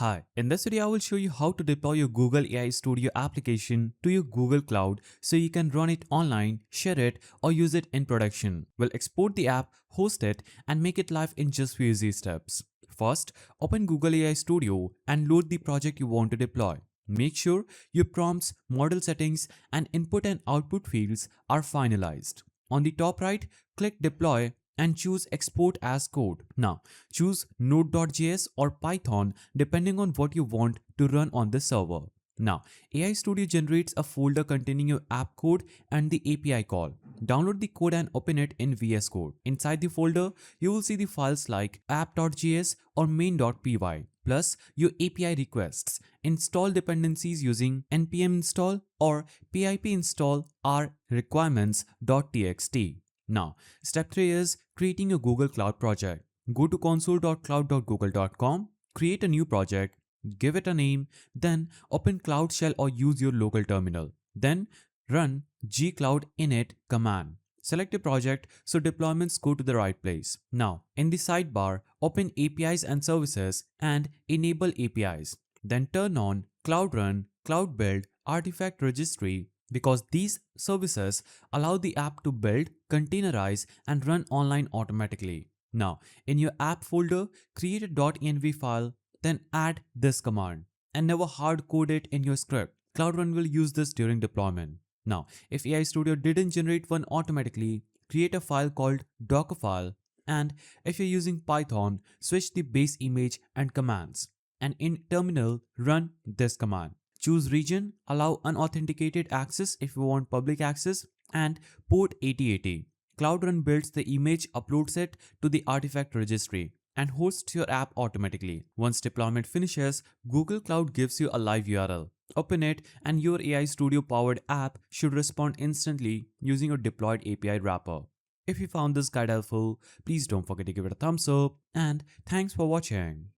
Hi, in this video I will show you how to deploy your Google AI Studio application to your Google Cloud so you can run it online, share it, or use it in production. We'll export the app, host it, and make it live in just few easy steps. First, open Google AI Studio and load the project you want to deploy. Make sure your prompts, model settings, and input and output fields are finalized. On the top right, click Deploy and choose Export as Code. Now, choose Node.js or Python depending on what you want to run on the server. Now, AI Studio generates a folder containing your app code and the API call. Download the code and open it in VS Code. Inside the folder, you will see the files like app.js or main.py, plus your API requests. Install dependencies using npm install or pip install are requirements.txt. Now, step 3 is creating a Google Cloud project. Go to console.cloud.google.com, create a new project, give it a name, then open Cloud Shell or use your local terminal. Then run gcloud init command. Select a project so deployments go to the right place. Now, in the sidebar, open APIs and services and enable APIs. Then turn on Cloud Run, Cloud Build, Artifact Registry, because these services allow the app to build, containerize, and run online automatically. Now, in your app folder, create a .env file, then add this command, and never hard code it in your script. Cloud Run will use this during deployment. Now, if AI Studio didn't generate one automatically, create a file called Dockerfile, and if you're using Python, switch the base image and commands, and in terminal, run this command. Choose region, allow unauthenticated access if you want public access, and port 8080. Cloud Run builds the image, uploads it to the artifact registry, and hosts your app automatically. Once deployment finishes, Google Cloud gives you a live URL. Open it and your AI Studio powered app should respond instantly using your deployed API wrapper. If you found this guide helpful, please don't forget to give it a thumbs up, and thanks for watching.